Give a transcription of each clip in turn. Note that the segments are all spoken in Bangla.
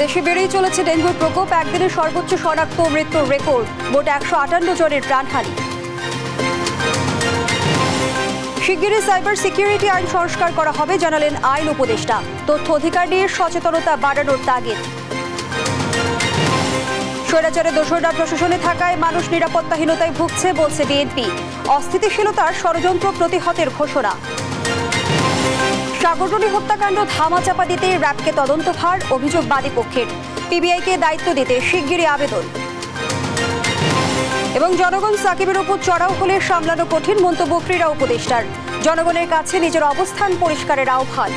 দেশে বেড়েই চলেছে ডেঙ্গুর প্রকোপ। একদিনে সর্বোচ্চ শনাক্ত মৃত্যুর রেকর্ড, মোট 158 জনের প্রাণহানি। শিগগিরই সাইবার সিকিউরিটি আইন সংস্কার করা হবে জানালেন আইন উপদেষ্টা। তথ্য অধিকার নিয়ে সচেতনতা বাড়ানোর তাগিদ। স্বৈরাচারে দোসররা প্রশাসনে থাকায় মানুষ নিরাপত্তাহীনতায় ভুগছে বলছে বিএনপি। অস্থিতিশীলতার ষড়যন্ত্র প্রতিহতের ঘোষণা। সাগররণী হত্যাকাণ্ড ধামাচাপা দিতে র্যাবকে তদন্তভার, অভিযোগ বাদী পক্ষের। পিবিআইকে দায়িত্ব দিতে শিগগিরই আবেদন। এবং জনগণ সাকিবের উপর চড়াও হলে সামলানো কঠিন, মন্তব্য ক্রীড়া উপদেষ্টার। জনগণের কাছে নিজের অবস্থান পরিষ্কারের আহ্বান।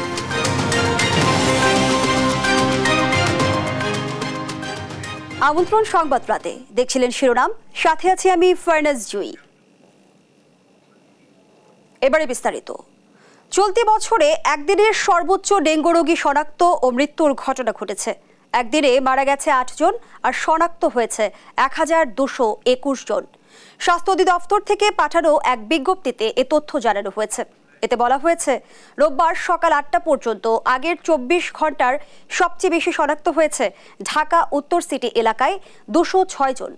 আমন্ত্রণ সংবাদ রাতে, দেখছিলেন শিরোনাম, সাথে আছি আমি ফারনাজ জুই। এবারে বিস্তারিত। চলতি বছরে একদিনের সর্বোচ্চ ডেঙ্গু রোগী শনাক্ত ও মৃত্যুর ঘটনা ঘটেছে। একদিনে মারা গেছে 8 জন আর শনাক্ত হয়েছে 1221 জন। স্বাস্থ্য অধিদপ্তর থেকে পাঠানো এক বিজ্ঞপ্তিতে এ তথ্য জানানো হয়েছে। এতে বলা হয়েছে, রোববার সকাল 8টা পর্যন্ত আগের 24 ঘন্টার সবচেয়ে বেশি শনাক্ত হয়েছে ঢাকা উত্তর সিটি এলাকায় 206 জন,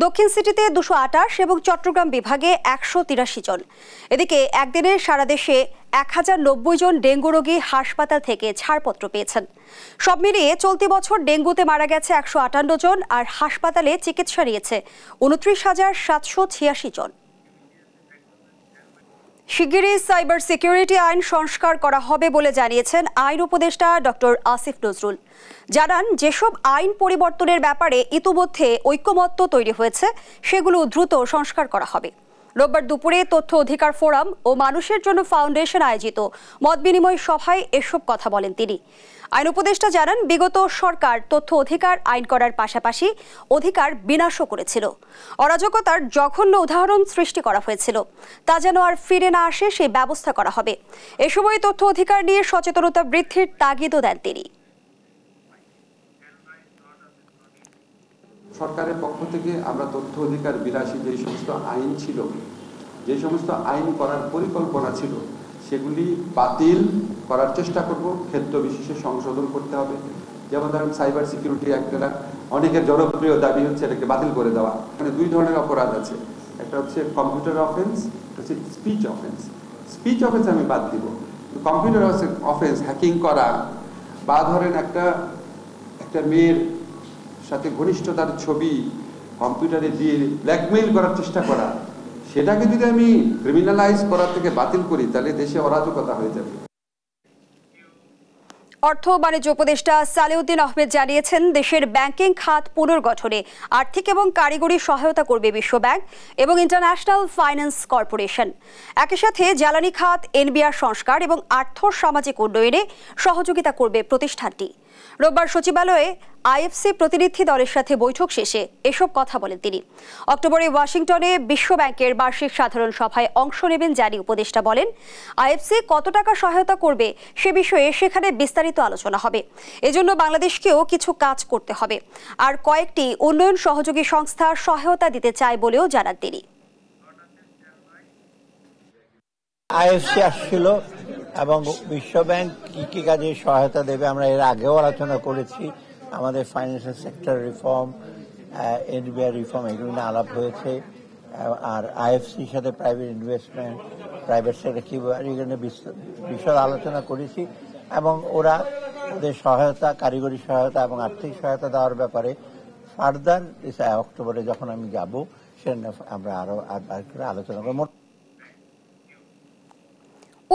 দক্ষিণ সিটিতে 228 এবং চট্টগ্রাম বিভাগে 183 জন। এদিকে একদিনে সারা দেশে 1090 জন ডেঙ্গু রোগী হাসপাতাল থেকে ছাড়পত্র পেয়েছেন। সব মিলিয়ে চলতি বছর ডেঙ্গুতে মারা গেছে 158 জন আর হাসপাতালে চিকিৎসা নিয়েছে 29,786 জন। শিগগিরই সাইবার সিকিউরিটি আইন সংস্কার করা হবে বলে জানিয়েছেন আইন উপদেষ্টা ডক্টর আসিফ নজরুল। জানান, যেসব আইন পরিবর্তনের ব্যাপারে ইতিমধ্যে ঐক্যমত্য তৈরি হয়েছে সেগুলো দ্রুত সংস্কার করা হবে। রোববার দুপুরে তথ্য অধিকার ফোরাম ও মানুষের জন্য ফাউন্ডেশন আয়োজিত মতবিনিময় সভায় এসব কথা বলেন তিনি। আইন উপদেষ্টা জানান, বিগত সরকার তথ্য অধিকার আইন করার পাশাপাশি অধিকার বিনাশও করেছিল। অরাজকতার জঘন্য উদাহরণ সৃষ্টি করা হয়েছিল, তা যেন আর ফিরে না আসে সেই ব্যবস্থা করা হবে। এ সময় তথ্য অধিকার নিয়ে সচেতনতা বৃদ্ধির তাগিদও দেন তিনি। সরকারের পক্ষ থেকে আমরা তথ্য অধিকার বিলাসী যে সমস্ত আইন ছিল, যে সমস্ত আইন করার পরিকল্পনা ছিল, সেগুলি বাতিল করার চেষ্টা করব। ক্ষেত্র বিশেষে সংশোধন করতে হবে। যেমন ধরেন সাইবার সিকিউরিটি অ্যাক্টটা অনেকের জনপ্রিয় দাবি হচ্ছে এটাকে বাতিল করে দেওয়া। এখানে 2 ধরনের অপরাধ আছে, একটা হচ্ছে কম্পিউটার অফেন্স, একটা হচ্ছে স্পিচ অফেন্স। স্পিচ অফেন্স আমি বাদ দিব, কম্পিউটার অফেন্স হ্যাকিং করা বা ধরেন একটা মেয়ের সাথে ঘনিষ্ঠতার ছবি কম্পিউটারে দিয়ে ব্ল্যাকমেইল করার চেষ্টা করা, সেটাকে যদি আমি ক্রিমিনালাইজ করার থেকে বাতিল করি তাহলে দেশে অরাজকতা হয়ে যাবে। অর্থ বাণিজ্য উপদেষ্টা সালেউদ্দিন আহমেদ জানিয়েছেন, দেশের ব্যাংকিং খাত পুনর্গঠনে আর্থিক এবং কারিগরি সহায়তা করবে বিশ্বব্যাংক এবং ইন্টারন্যাশনাল ফাইন্যান্স কর্পোরেশন। একই সাথে জ্বালানি খাত, এনবিআর সংস্কার এবং আর্থ সামাজিক উন্নয়নে সহযোগিতা করবে প্রতিষ্ঠানটি। রোববার সচিবালয়ে আইএফসি প্রতিনিধি দলের সাথে বৈঠক শেষে এসব কথা বলেন তিনি। অক্টোবরে ওয়াশিংটনে বিশ্বব্যাংকের বার্ষিক সাধারণ সভায় অংশ নেবেন জানি উপদেষ্টা বলেন, আইএফসি কত টাকা সহায়তা করবে সে বিষয়ে সেখানে বিস্তারিত আলোচনা হবে। এজন্য বাংলাদেশকেও কিছু কাজ করতে হবে আর কয়েকটি উন্নয়ন সহযোগী সংস্থা সহায়তা দিতে চায় বলেও জানান তিনি। আইএফসি আসছিল এবং বিশ্বব্যাংক কি কি কাজে সহায়তা দেবে আমরা এর আগেও আলোচনা করেছি। আমাদের financial sector reform, NBR reform, এগুলো নিয়ে আলাপ হয়েছে। আর আইএফসির সাথে প্রাইভেট ইনভেস্টমেন্ট, প্রাইভেট সেক্টর কীভাবে এখানে বিশদ আলোচনা করেছি এবং ওরা ওদের সহায়তা, কারিগরি সহায়তা এবং আর্থিক সহায়তা দেওয়ার ব্যাপারে ফার্দার অক্টোবরে যখন আমি যাব সেটা আমরা আরো আলোচনা করব।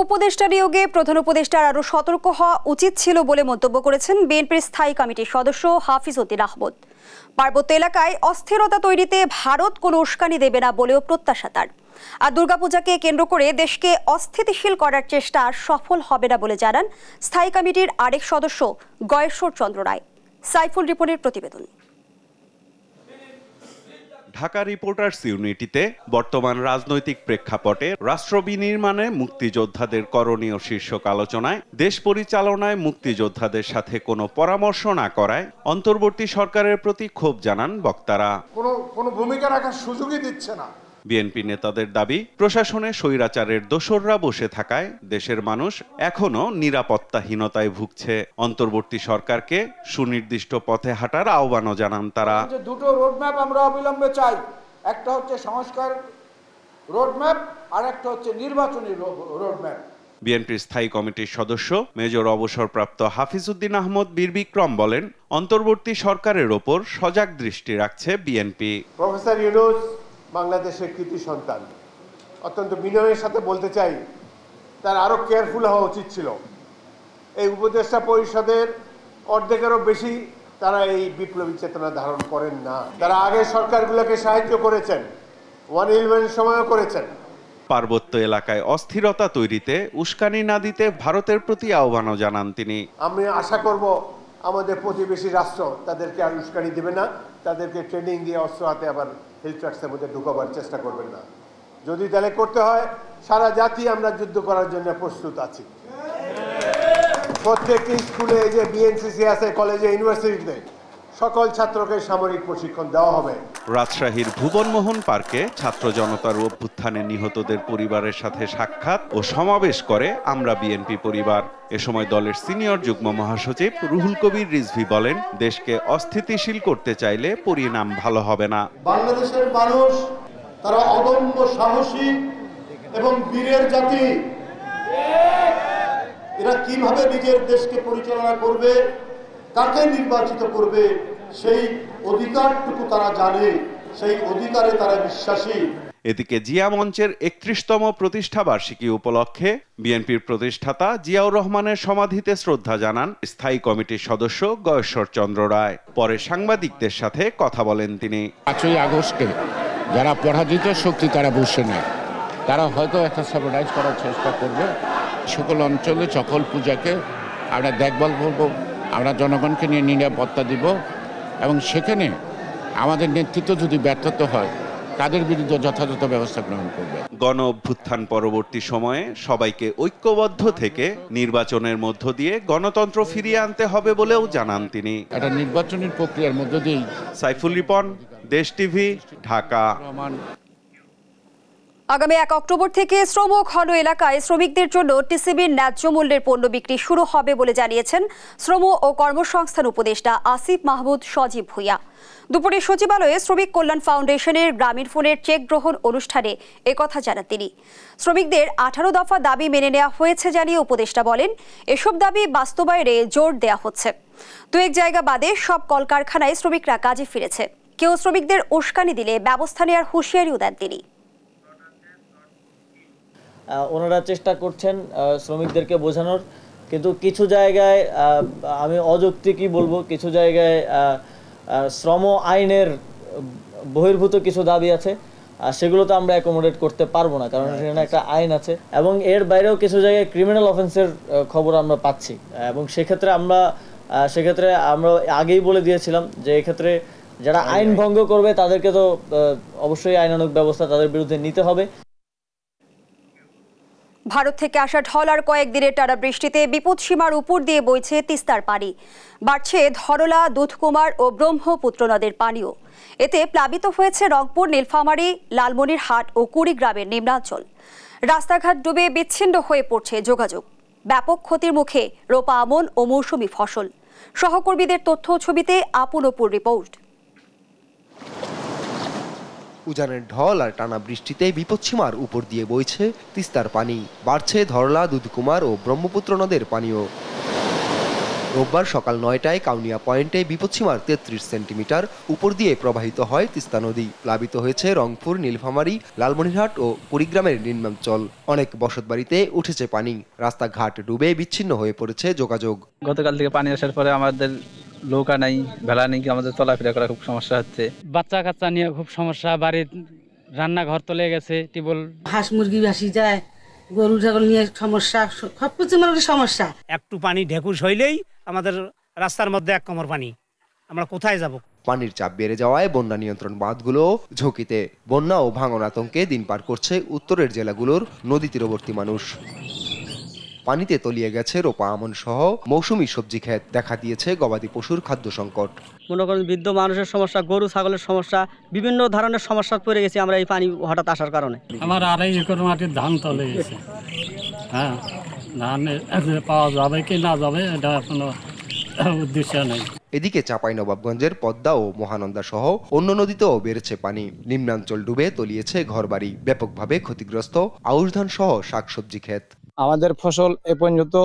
উপদেষ্টা নিয়োগে প্রধান উপদেষ্টার আরো সতর্ক হওয়া উচিত ছিল বলে মন্তব্য করেছেন বিএনপির স্থায়ী কমিটির সদস্য হাফিজ উদ্দিন আহমদ। পার্বত্য এলাকায় অস্থিরতা তৈরিতে ভারত কোনো উস্কানি দেবে না বলেও প্রত্যাশা তার। আর দুর্গাপূজাকে কেন্দ্র করে দেশকে অস্থিতিশীল করার চেষ্টা সফল হবে না বলে জানান স্থায়ী কমিটির আরেক সদস্য গয়েশ্বর চন্দ্র রায়। সাইফুল রিপনের প্রতিবেদন। ঢাকা রিপোর্টার্স ইউনিটিতে বর্তমান রাজনৈতিক প্রেক্ষাপটে রাষ্ট্র বিনির্মাণে মুক্তিযোদ্ধাদের করণীয় শীর্ষক আলোচনায় দেশ পরিচালনায় মুক্তিযোদ্ধাদের সাথে কোনো পরামর্শ না করায় অন্তর্বর্তী সরকারের প্রতি ক্ষোভ জানান বক্তারা। কোনো ভূমিকা রাখার সুযোগই দিচ্ছে না। বিএনপি নেতাদের দাবি, প্রশাসনে স্বৈরাচারের দোসররা বসে থাকায় দেশের মানুষ এখনো নিরাপত্তাহীনতায় ভুগছে। অন্তর্বর্তী সরকারকে সুনির্দিষ্ট পথে হাঁটার আহ্বানও জানান তারা। দুটো রোডম্যাপ আমরা অবিলম্বে চাই, একটা হচ্ছে সংস্কার রোডম্যাপ আর একটা হচ্ছে নির্বাচনী রোডম্যাপ। বিএনপির স্থায়ী কমিটির সদস্য মেজর অবসরপ্রাপ্ত হাফিজউদ্দিন আহমদ বীর বিক্রম বলেন, অন্তর্বর্তী সরকারের ওপর সজাগ দৃষ্টি রাখছে বিএনপি। প্রফেসর ইউনূস বাংলাদেশের কৃতি সন্তান, অত্যন্ত বিনয়ের সাথে বলতে চাই তার আরো কেয়ারফুল হওয়া উচিত ছিল। এই উপদেষ্টা পরিষদের অর্ধেকেরও বেশি তারা এই বিপ্লবী চেতনা ধারণ করেন না। তারা আগের সরকারগুলোকে সাহায্য করেছেন, 111 সময়ও করেছেন। পার্বত্য এলাকায় অস্থিরতা তৈরিতে উস্কানি না দিতে ভারতের প্রতি আহ্বানও জানান তিনি। আমি আশা করব আমাদের প্রতিবেশী রাষ্ট্র তাদেরকে আর উস্কানি দেবে না, তাদেরকে ট্রেনিং দিয়ে অস্ত্র হাতে আবার হিল ট্রাক্সের মধ্যে ঢুকাবার চেষ্টা করবেন না। যদি তাহলে করতে হয়, সারা জাতি আমরা যুদ্ধ করার জন্য প্রস্তুত আছি। প্রত্যেকটি স্কুলে যে বিএনসিসি আছে, কলেজে, ইউনিভার্সিটিতে সকল ছাত্রকে সামরিক প্রশিক্ষণ দেওয়া হবে। রাজশাহীর ভুবনমোহন পার্কে ছাত্র জনতার অভ্যুত্থানে নিহতদের পরিবারের সাথে সাক্ষাৎ ও সমাবেশ করে আমরা বিএনপি পরিবার। এ সময় দলের সিনিয়র যুগ্ম মহাসচিব রুহুল কবির রিজভী বলেন, দেশকে অস্থিতিশীল করতে চাইলে পরিণাম ভালো হবে না। বাংলাদেশের মানুষ তারা অদম্য সাহসী এবং বীরের জাতি। এরা কিভাবে নিজের দেশকে পরিচালনা করবে, কাকে নির্বাচিত করবে, সেই অধিকারটুকু তারা জানে, সেই অধিকারে তারা বিশ্বাসী। এদিকে জিয়া মঞ্চের 31তম প্রতিষ্ঠা বার্ষিকী উপলক্ষে বিএনপির প্রতিষ্ঠাতা জিয়াউর রহমানের সমাধিতে শ্রদ্ধা জানান স্থায়ী কমিটির সদস্য গয়েশ্বর চন্দ্র রায়। পরে সাংবাদিকদের সাথে কথা বলেন তিনি। 5ই আগস্টে যারা পরাজিত শক্তি তারা বসে নেয়, তারা হয়তো একটা স্যাবোটাইজ করার চেষ্টা করবে। সকল অঞ্চলে সকল পূজাকে আমরা দেখভাল করব, আমরা জনগণকে নিয়ে নিরাপত্তা দিব এবং সেখানে আমাদের নেতৃত্ব যদি ব্যর্থতা হয় তাদের বিরুদ্ধে যথাযথ ব্যবস্থা গ্রহণ করবে। গণ অভ্যুত্থান পরবর্তী সময়ে সবাইকে ঐক্যবদ্ধ থেকে নির্বাচনের মধ্য দিয়ে গণতন্ত্র ফিরিয়ে আনতে হবে বলেও জানান তিনি। একটা নির্বাচনের প্রক্রিয়ার মধ্য দিয়েই। সাইফুল রিপন, দেশ টিভি, ঢাকা। আগামী 1 অক্টোবর থেকে শ্রম ঘন এলাকায় শ্রমিকদের জন্য টিসিবির ন্যায্য মূল্যের পণ্য বিক্রি শুরু হবে বলে জানিয়েছেন শ্রম ও কর্মসংস্থান উপদেষ্টা আসিফ মাহমুদ সজীব ভুঁইয়া। দুপুরে সচিবালয়ে শ্রমিক কল্যাণ ফাউন্ডেশনের গ্রামীণ ফোনের চেক গ্রহণ অনুষ্ঠানে একথা জানান তিনি। শ্রমিকদের 18 দফা দাবি মেনে নেওয়া হয়েছে জানিয়ে উপদেষ্টা বলেন, এসব দাবি বাস্তবায়নে জোর দেওয়া হচ্ছে। দু এক জায়গা বাদে সব কলকারখানায় শ্রমিকরা কাজে ফিরেছে। কেউ শ্রমিকদের উস্কানি দিলে ব্যবস্থা নেওয়ার হুঁশিয়ারিও দেন তিনি। ওনারা চেষ্টা করছেন শ্রমিকদেরকে বোঝানোর, কিন্তু কিছু জায়গায় আমি অযৌক্তিকই বলবো, কিছু জায়গায় শ্রম আইনের বহির্ভূত কিছু দাবি আছে, সেগুলো তো আমরা অ্যাকোমোডেট করতে পারবো না, কারণ সেখানে একটা আইন আছে এবং এর বাইরেও কিছু জায়গায় ক্রিমিনাল অফেন্সের খবর আমরা পাচ্ছি এবং সেক্ষেত্রে আমরা আগেই বলে দিয়েছিলাম যে এক্ষেত্রে যারা আইন ভঙ্গ করবে তাদেরকে তো অবশ্যই আইনানুগ ব্যবস্থা তাদের বিরুদ্ধে নিতে হবে। ভারত থেকে আসা ঢল আর কয়েকদিনের টানা বৃষ্টিতে বিপদসীমার উপর দিয়ে বইছে তিস্তার পানি। বাড়ছে ধরলা, দুধকুমার ও ব্রহ্মপুত্র নদের পানিও। এতে প্লাবিত হয়েছে রংপুর, নীলফামারী, লালমনিরহাট ও কুড়িগ্রামের নিম্নাঞ্চল। রাস্তাঘাট ডুবে বিচ্ছিন্ন হয়ে পড়ছে যোগাযোগ। ব্যাপক ক্ষতির মুখে রোপা আমন ও মৌসুমি ফসল। সহকর্মীদের তথ্য ছবিতে আপনপুর রিপোর্ট। উজানের ঢল আর টানা বৃষ্টিতে বিপদসীমার উপর দিয়ে বইছে তিস্তার পানি। বাড়ছে ধরলা, দুধকুমার ও ব্রহ্মপুত্র নদের পানিও। রোববার সকাল 9টায় কাউনিয়া পয়েন্টে বিপদসীমার 33 সেন্টিমিটার উপর দিয়ে প্রবাহিত হয় তিস্তা নদী। প্লাবিত হয়েছে রংপুর, নীলফামারী, লালমনিরহাট ও কুড়িগ্রামের নিম্নাঞ্চল। অনেক বসতবাড়িতে উঠেছে পানি। রাস্তাঘাট ডুবে বিচ্ছিন্ন হয়ে পড়েছে যোগাযোগ। গতকাল থেকে পানি আসার পরে আমাদের নৌকা নাই, ভেলা নেই, আমাদের চলাফেরা করা খুব সমস্যা হচ্ছে। বাচ্চা কাচ্চা নিয়ে খুব সমস্যা, বাড়ির রান্নাঘর তলে গেছে, টিবল, হাঁস মুরগি ভাসি যায়, গরু ছাগল নিয়ে সমস্যা, সবকিছু মানে সমস্যা। একটু পানি ঢেকুশ হইলেই আমাদের রাস্তার মধ্যে এক কোমর পানি, আমরা কোথায় যাব? পানির চাপ বেড়ে যাওয়ায় বন্যা নিয়ন্ত্রণ বাঁধগুলো ঝুঁকিতে। বন্যা ও ভাঙন আতঙ্কে দিন পার করছে উত্তরের জেলাগুলোর নদী তীরবর্তী মানুষ। পানিতে তলিয়ে গেছে রোপা আমন সহ মৌসুমী সবজি ক্ষেত, দেখা দিয়েছে গবাদি পশুর খাদ্য সংকট। মনে করেন বৃদ্ধ মানুষের সমস্যা, গরু ছাগলের সমস্যা, বিভিন্ন ধরনের সমস্যা পড়ে গেছি আমরা এই পানি হঠাৎ আসার কারণে। আমার 2.5 একর মাটির ধান তলে গেছে। হ্যাঁ, ধান পাওয়া যাবে কি না যাবে এটা কোনো উদ্দেশ্য নেই। এদিকে চাঁপাইনবাবগঞ্জের পদ্মা ও মহানন্দা সহ অন্য নদীতেও বেড়েছে পানি। নিম্নাঞ্চল ডুবে তলিয়েছে ঘরবাড়ি, ব্যাপকভাবে ক্ষতিগ্রস্ত আউশ ধান সহ শাকসবজি ক্ষেত। আমাদের ফসল এ পর্যন্ত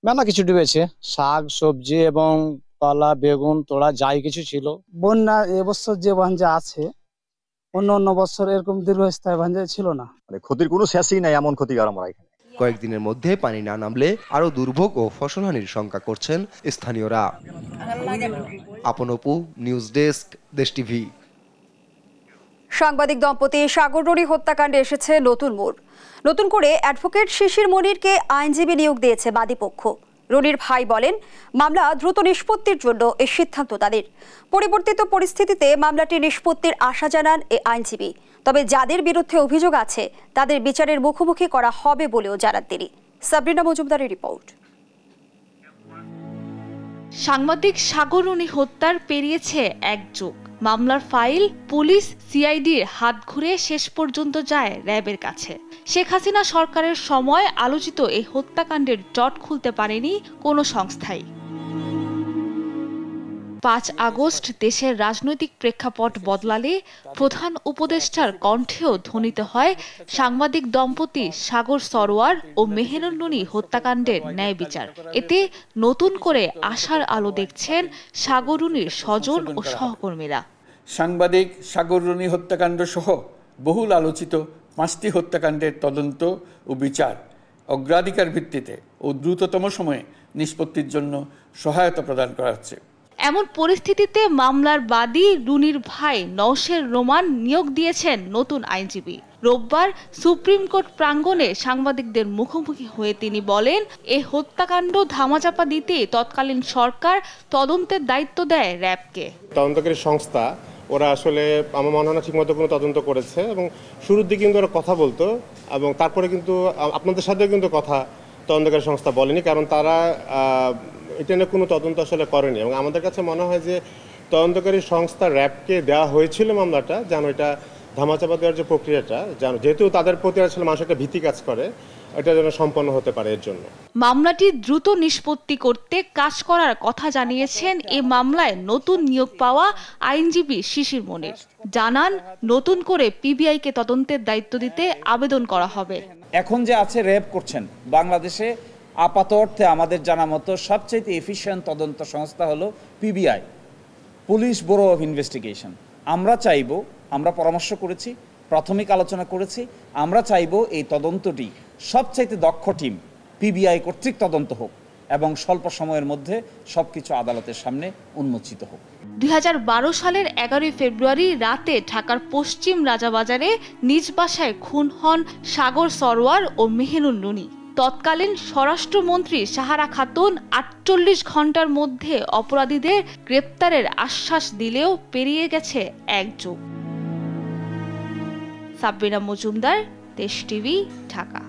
মেলা কিছু ডুবেছে, শাক সবজি এবং কলা, বেগুন, তোড়া যাই কিছু ছিল। বন্যা এবছর যে ভাঞ্জা আছে, অন্য বছর এরকম দীর্ঘস্থায়ী ভাঞ্জা ছিল না। ক্ষতির কোনো শেষই নাই, এমন ক্ষতিকার আমরা এখানে। কয়েকদিনের মধ্যে পানি না নামলে আরো দুর্ভোগ ও ফসলহানির শঙ্কা করছেন স্থানীয়রা। আপন অপু, নিউজ ডেস্ক, দেশ টিভি। সাংবাদিক দম্পতি সাগর রনি হত্যাকাণ্ডে এসেছে নতুন মোড়। নতুন করে অ্যাডভোকেট শিশির মনিরকে আইনজীবী নিয়োগ দিয়েছে বাদীপক্ষ। রনির ভাই বলেন, মামলা দ্রুত নিষ্পত্তির জন্য এই সিদ্ধান্ত তাদের। পরিবর্তিত পরিস্থিতিতে মামলাটি নিষ্পত্তির আশা জানান এই আইনজীবী। তবে যাদের বিরুদ্ধে অভিযোগ আছে তাদের বিচারের মুখোমুখি করা হবে বলেও জানান তিনি। সাবরিনা মজুমদারের রিপোর্ট। সাংবাদিক সাগর রনি হত্যার পেরিয়েছে 1 যুগ। মামলার ফাইল পুলিশ সিআইডির হাত ঘুরে শেষ পর্যন্ত যায় র্যাবের কাছে। শেখ হাসিনা সরকারের সময় আলোচিত এই হত্যাকাণ্ডের জট খুলতে পারেনি কোনো সংস্থাই। 5 আগস্ট দেশের রাজনৈতিক প্রেক্ষাপট বদলালে প্রধান উপদেষ্টার কণ্ঠেও ধ্বনিত হয় সাংবাদিক দম্পতি সাগর সরোয়ার ও মেহেরুন রনি হত্যাকাণ্ডের ন্যায় বিচার। এতে নতুন করে আশার আলো দেখছেন সাগর রনির স্বজন ও সহকর্মীরা। সাংবাদিক সাগর রনি হত্যাকাণ্ড সহ বহুল আলোচিত 5টি হত্যাকাণ্ডের তদন্ত ও বিচার অগ্রাধিকার ভিত্তিতে ও দ্রুততম সময়ে নিষ্পত্তির জন্য সহায়তা প্রদান করা হচ্ছে। এমন পরিস্থিতিতে মামলার বাদী রুনির ভাই নওশের রোমান নিয়োগ দিয়েছেন নতুন আইনজীবী। রোববার সুপ্রিম কোর্ট প্রাঙ্গণে সাংবাদিকদের মুখোমুখি হয়ে তিনি বলেন, এই হত্যাকাণ্ড ধামাচাপা দিতে তৎকালীন সরকার তদন্তের দায়িত্ব দেয় র্যাবকে। তদন্তকারী সংস্থা ওরা আসলে আমার মনে হয় না ঠিকমতো কোনো তদন্ত করেছে, এবং শুরুর দিকে কিন্তু ওরা কথা বলতো, এবং তারপরে কিন্তু আপনাদের সাথেও কিন্তু কথা তদন্তকারী সংস্থা বলেনি, কারণ তারা এটা নিয়ে কোনো তদন্ত আসলে করেনি। এবং আমাদের কাছে মনে হয় যে তদন্তকারী সংস্থা র্যাবকে দেওয়া হয়েছিল মামলাটা, যেন এটা ধামাচাপা দেওয়ার যে প্রক্রিয়াটা, যেহেতু তাদের প্রতি আসলে মানুষ একটা ভীতি কাজ করে, এটা যেন সম্পন্ন হতে পারে এর জন্য। মামলাটি দ্রুত নিষ্পত্তি করতে কাজ করার কথা জানিয়েছেন এ মামলায় নতুন নিয়োগ পাওয়া আইনজীবী শিশির মনির। জানান, নতুন করে পিবিআইকে তদন্তের দায়িত্ব দিতে আবেদন করা হবে। এখন যে আছে র্যাব করছেন, বাংলাদেশে আপাত অর্থে আমাদের জানা মতো সবচেয়ে এফিশিয়েন্ট তদন্ত সংস্থা হলো PBI, police bureau of investigation. আমরা পরামর্শ করেছি, প্রাথমিক আলোচনা করেছি, আমরা চাইব এই তদন্তটি সবচাইতে দক্ষ টিম পিবিআই কর্তৃক তদন্ত হোক এবং স্বল্প সময়ের মধ্যে সবকিছু আদালতের সামনে উন্মোচিত হোক। 2012 সালের 11 ফেব্রুয়ারি রাতে ঢাকার পশ্চিম রাজাবাজারে নিজ বাসায় খুন হন সাগর সরোয়ার ও মেহেরুন রনি। তৎকালীন স্বরাষ্ট্রমন্ত্রী সাহারা খাতুন 48 ঘন্টার মধ্যে অপরাধীদের গ্রেপ্তারের আশ্বাস দিলেও পেরিয়ে গেছে 1 যুগ। সাবরিনা মজুমদার, দেশ টিভি, ঢাকা।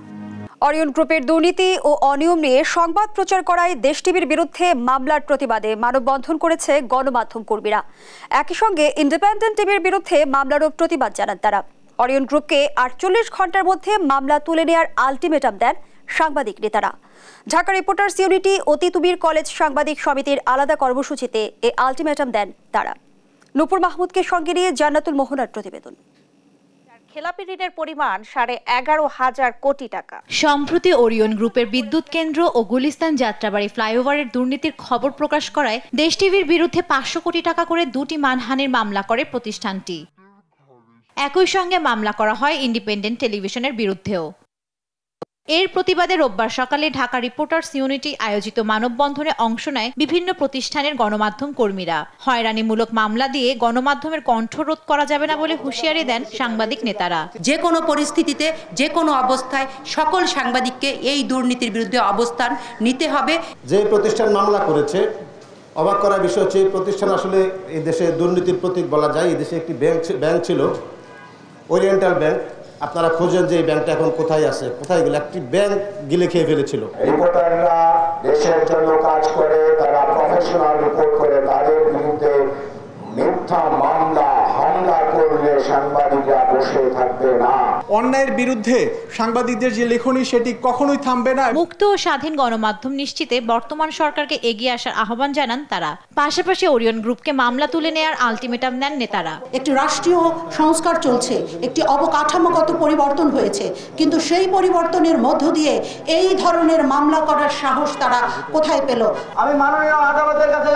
অরিয়ন গ্রুপের দুর্নীতি ও অনিয়ম নিয়ে সংবাদ প্রচার করায় দেশ টিভির বিরুদ্ধে মামলার প্রতিবাদে মানববন্ধন করেছে গণমাধ্যম কর্মীরা। একই সঙ্গে ইন্ডিপেন্ডেন্ট টিভির বিরুদ্ধে মামলারও প্রতিবাদ জানান তারা। অরিয়ন গ্রুপকে 48 ঘন্টার মধ্যে মামলা তুলে নেওয়ার আলটিমেটাম দেন সাংবাদিক নেতারা। ঢাকা রিপোর্টার্স ইউনিটি ও তিতুমির কলেজ সাংবাদিক সমিতির আলাদা কর্মসূচিতে এই আলটিমেটাম দেন তারা। নূপুর মাহমুদকে সঙ্গে নিয়ে জান্নাতুল মোহনার প্রতিবেদন। খেলাপি ঋণের পরিমাণ 11,500 কোটি টাকা। সম্প্রতি ওরিয়ন গ্রুপের বিদ্যুৎ কেন্দ্র ও গুলিস্তান যাত্রাবাড়ি ফ্লাইওভারের দুর্নীতির খবর প্রকাশ করায় দেশ টিভির বিরুদ্ধে 500 কোটি টাকা করে 2টি মানহানির মামলা করে প্রতিষ্ঠানটি। একই সঙ্গে মামলা করা হয় ইন্ডিপেন্ডেন্ট টেলিভিশনের বিরুদ্ধেও। এর প্রতিবাদে রোববার সকালে ঢাকা রিপোর্টার্স ইউনিটি আয়োজিত মানববন্ধনে অংশ নেয় বিভিন্ন প্রতিষ্ঠানের গণমাধ্যম কর্মীরা। হয়রানিমূলক মামলা দিয়ে গণমাধ্যমের কণ্ঠরোধ করা যাবে না বলে হুঁশিয়ারি দেন সাংবাদিক নেতারা। যে কোনো পরিস্থিতিতে, যে কোনো অবস্থায় সকল সাংবাদিককে এই দুর্নীতির বিরুদ্ধে অবস্থান নিতে হবে। যে প্রতিষ্ঠান মামলা করেছে, অবাক করার বিষয় হচ্ছে এই প্রতিষ্ঠান আসলে এই দেশে দুর্নীতির প্রতীক বলা যায়। এই দেশে একটি ব্যাংক ছিল, ওরিয়েন্টাল ব্যাংক। আপনারা খোঁজেন যে এই ব্যাংকটা এখন কোথায় আছে, কোথায় গেল, একটি ব্যাংক গিলে খেয়ে ফেলেছিল। রিপোর্টাররা দেশের জন্য কাজ করে, তারা প্রফেশনাল রিপোর্ট করে, তাদের বিরুদ্ধে মিথ্যা মামলা হামলা করলে সাংবাদিকরা বসে থাকবে না। অন্যায়ের বিরুদ্ধে সাংবাদিকদের যে লেখনী সেটি কখনোই থামবে না। মুক্ত ও স্বাধীন গণমাধ্যম নিশ্চিতে বর্তমান সরকারকে এগিয়ে আসার আহ্বান জানান তারা। পাশাপাশি ওরিয়ন গ্রুপকে মামলা তুলে নেয়ার আলটিমেটাম দেন নেতারা। একটি রাষ্ট্রীয় সংস্কার চলছে, একটি অবকাঠামোগত পরিবর্তন হয়েছে, কিন্তু সেই পরিবর্তনের মধ্য দিয়ে এই ধরনের মামলা করার সাহস তারা কোথায় পেল? আমি মাননীয় আদালতের কাছে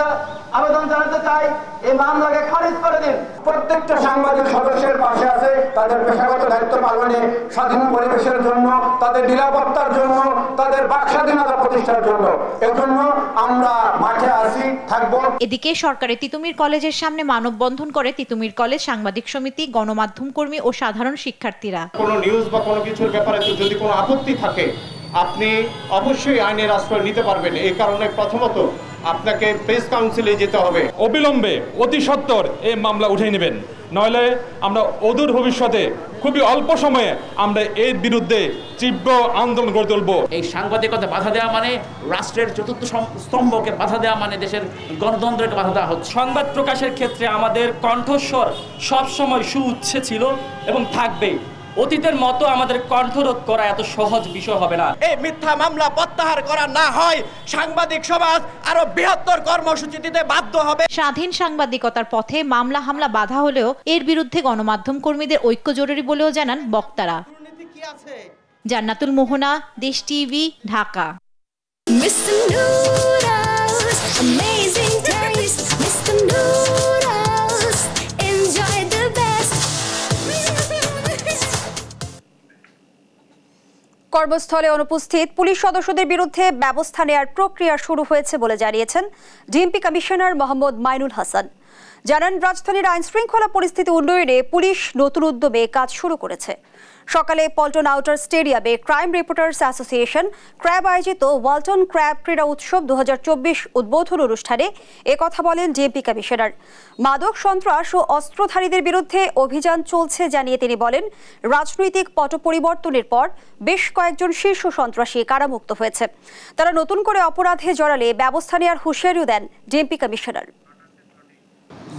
আবেদন জানাতে চাই, এই মামলাকে খারিজ করে দিন। প্রত্যেকটা সাংবাদিক সদস্যের পাশে আছে তাদের পেশাগত দায়িত্ব পালনে, স্বাধীন পরিবেশের জন্য, তাদের নিরাপত্তার জন্য, তাদের বাক স্বাধীনতা প্রতিষ্ঠার জন্য। এর জন্য আমরা মাঠে আছি, থাকবো। এদিকে সরকারি তিতুমির কলেজের সামনে মানববন্ধন করে তিতুমির কলেজ সাংবাদিক সমিতি, গণমাধ্যম কর্মী ও সাধারণ শিক্ষার্থীরা। কোনো নিউজ বা কোনো কিছুর ব্যাপারে যদি কোনো আপত্তি থাকে, আপনি অবশ্যই আইনের আশ্রয় নিতে পারবেন। এই কারণে প্রথমত আপনাকে প্রেস কাউন্সিলে যেতে হবে। অবিলম্বে অতি সত্বর এই মামলা উঠিয়ে নেবেন, নইলে আমরা অদূর ভবিষ্যতে খুবই অল্প সময়ে আমরা এর বিরুদ্ধে তীব্র আন্দোলন গড়ে তুলব। এই সাংবাদিকতা বাধা দেওয়া মানে রাষ্ট্রের চতুর্থ স্তম্ভকে বাধা দেওয়া, মানে দেশের গণতন্ত্রকে বাধা দেওয়া হচ্ছে। সংবাদ প্রকাশের ক্ষেত্রে আমাদের কণ্ঠস্বর সবসময় সুউচ্চে ছিল এবং থাকবে। অতীতের মতো আমাদের কণ্ঠরোধ করা এত সহজ বিষয় হবে না। এই মিথ্যা মামলা প্রত্যাহার করা না হয়, সাংবাদিক সমাজ আরো বৃহত্তর কর্মসূচি দিতে বাধ্য হবে। স্বাধীন সাংবাদিকতার পথে মামলা হামলা বাধা হলেও এর বিরুদ্ধে গণমাধ্যম কর্মীদের ঐক্য জরুরি বলেও জানান বক্তারা। জান্নাতুল মোহনা, দেশ টিভি, ঢাকা। কর্মস্থলে অনুপস্থিত পুলিশ সদস্যদের বিরুদ্ধে ব্যবস্থা নেয়ার প্রক্রিয়া শুরু হয়েছে বলে জানিয়েছেন ডিএমপি কমিশনার মোহাম্মদ মাইনুল হাসান। জানান, রাজধানীর আইন শৃঙ্খলা পরিস্থিতি উন্নয়নে পুলিশ নতুন উদ্যোগে কাজ শুরু করেছে। সকালে পল্টন আউটার স্টেডিয়ামে ক্রাইম রিপোর্টার্স অ্যাসোসিয়েশন ক্র্যাব আয়োজিত ওয়ালটন ক্র্যাব ক্রীড়া উৎসব 2024 উদ্বোধন অনুষ্ঠানে একথা বলেন ডিএমপি কমিশনার। মাদক, সন্ত্রাস ও অস্ত্রধারীদের বিরুদ্ধে অভিযান চলছে জানিয়ে তিনি বলেন, রাজনৈতিক পট পরিবর্তনের পর বেশ কয়েকজন শীর্ষ সন্ত্রাসী কারামুক্ত হয়েছে। তারা নতুন করে অপরাধে জড়ালে ব্যবস্থা নেওয়ার হুঁশিয়ারিও দেন ডিএমপি কমিশনার।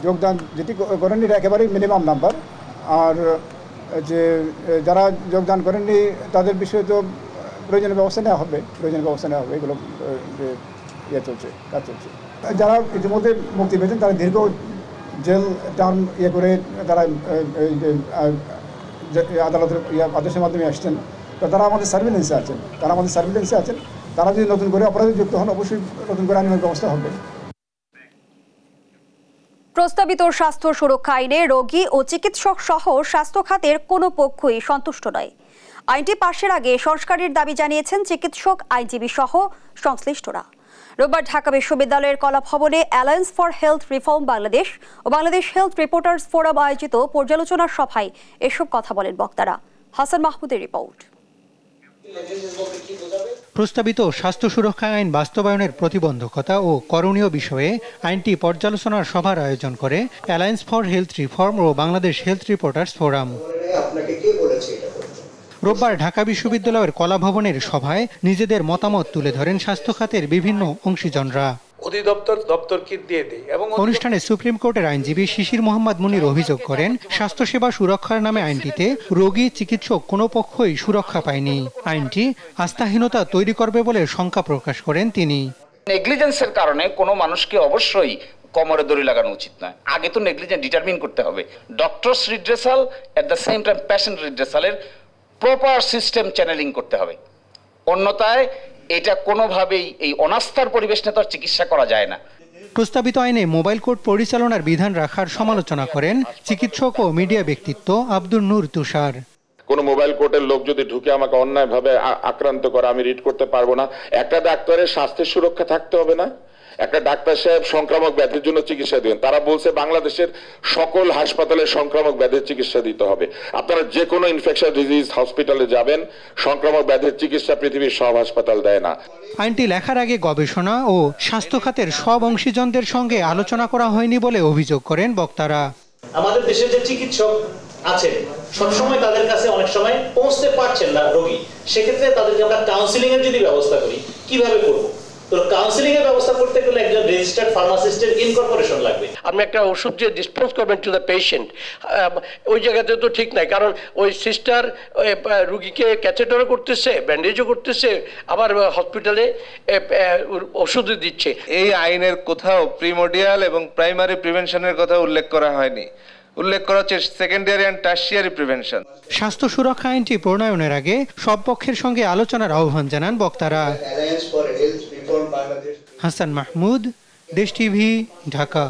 যোগদান যেটি করেননি একেবারেই মিনিমাম নাম্বার, আর যে যারা যোগদান করেননি তাদের বিষয়ে তো প্রয়োজনীয় ব্যবস্থা নেওয়া হবে, এগুলো চলছে, কাজ চলছে। যারা ইতিমধ্যে মুক্তি পেয়েছেন তারা দীর্ঘ জেল টার্ম করে তারা আদালতের আদেশের মাধ্যমে আসছেন, তো তারা আমাদের সার্ভিলেন্সে আছেন, তারা যদি নতুন করে অপরাধে যুক্ত হন অবশ্যই নতুন করে আইনের ব্যবস্থা হবে। প্রস্তাবিত স্বাস্থ্য সুরক্ষা আইনে রোগী ও চিকিৎসক সহ স্বাস্থ্য খাতের কোনো পক্ষই সন্তুষ্ট নয়। আইনটি পাশের আগে সংস্কারের দাবি জানিয়েছেন চিকিৎসক, আইনজীবী সহ সংশ্লিষ্টরা। রোববার ঢাকা বিশ্ববিদ্যালয়ের কলা ভবনে alliance for health reform Bangladesh ও বাংলাদেশ হেলথ রিপোর্টার্স ফোরাম আয়োজিত পর্যালোচনা সভায় এসব কথা বলেন বক্তারা। হাসান মাহমুদের রিপোর্ট। প্রস্তাবিত স্বাস্থ্য সুরক্ষা আইন বাস্তবায়নের প্রতিবন্ধকতা ও করণীয় বিষয়ে আইনটি পর্যালোচনার সভার আয়োজন করে অ্যালায়েন্স ফর হেলথ রিফর্ম ও বাংলাদেশ হেলথ রিপোর্টার্স ফোরাম। রোববার ঢাকা বিশ্ববিদ্যালয়ের কলা ভবনের সভায় নিজেদের মতামত তুলে ধরেন স্বাস্থ্য খাতের বিভিন্ন অংশীজনরা। অনুষ্ঠানে সুপ্রিম কোর্টের আইনজীবী শিশির মোহাম্মদ মুনির অভিযোগ করেন, স্বাস্থ্যসেবা সুরক্ষার নামে আইনটিতে রোগী, চিকিৎসক কোনো পক্ষই সুরক্ষা পায়নি। আইনটি আস্থাহীনতা তৈরি করবে বলে শঙ্কা প্রকাশ করেন তিনি। নেগলিজেন্সের কারণে কোনো মানুষকে অবশ্যই কোমরে দড়ি লাগানো উচিত নয়। আগে তো নেগলিজেন্স ডিটারমিন করতে হবে। Doctors redressal at the same time patient রিড্রেসালের প্রপার সিস্টেম চ্যানেলিং করতে হবে। অন্যথায় এটা কোনোভাবেই এই অনাস্থার পরিবেশ নিয়ে তার চিকিৎসা করা যায় না। প্রস্তাবিত আইনে মোবাইল কোর্ট পরিচালনার বিধান রাখার সমালোচনা করেন চিকিৎসক ও মিডিয়া ব্যক্তিত্ব আব্দুল নূর তুষার। কোন মোবাইল কোর্টের লোক যদি ঢুকে আমাকে অন্যায়ভাবে আক্রান্ত করে আমি রিড করতে পারবো না। একটা ডাক্তারের স্বাস্থ্যের সুরক্ষা থাকতে হবে না? একটা ডাক্তার সাহেব সংক্রামক ব্যাধির জন্য চিকিৎসা দিবেন, তারা বলছে বাংলাদেশের সকল হাসপাতালে সংক্রামক ব্যাধির চিকিৎসা দিতে হবে। আপনারা যে কোনো ইনফেকশন ডিজিজ হসপিটালে যাবেন, সংক্রামক ব্যাধির চিকিৎসা পৃথিবীর সব হাসপাতাল দেয় না। আইনটি লেখার আগে গবেষণা ও স্বাস্থ্য খাতের সব অংশীজনদের সঙ্গে আলোচনা করা হয়নি বলে অভিযোগ করেন বক্তারা। আমাদের দেশের যে চিকিৎসক আছেন সবসময় তাদের কাছে অনেক সময় পৌঁছতে পারছেন না রোগী, সেক্ষেত্রে তাদেরকে আমরা কাউন্সিলিং এর যদি ব্যবস্থা করি, কিভাবে করব? তো কাউন্সিলিং এর ব্যবস্থা করতে গেলে একজন রেজিস্টার্ড ফার্মাসিস্টের ইনকর্পোরেশন লাগবে। আপনি একটা ওষুধ যে ডিসপেন্স করবেন টু দ্য পেশেন্ট, ওই জায়গাতে তো ঠিক নাই, কারণ ওই সিস্টার রুগীকে ক্যাথেটারও করতেছে, ব্যান্ডেজও করতেছে, আবার হসপিটালে ওষুধও দিচ্ছে। এই আইনের কোথাও প্রিমোডিয়াল এবং প্রাইমারি প্রিভেনশনের কথা উল্লেখ করা হয়নি। উল্লেখ করা হচ্ছে সেকেন্ডারি এন্ড টারশিয়ারি প্রিভেনশন। স্বাস্থ্য সুরক্ষা আইনটি প্রণয়নের আগে সব পক্ষের সঙ্গে আলোচনার আহ্বান জানান বক্তারা। হাসান মাহমুদ, দেশ টিভি, ঢাকা।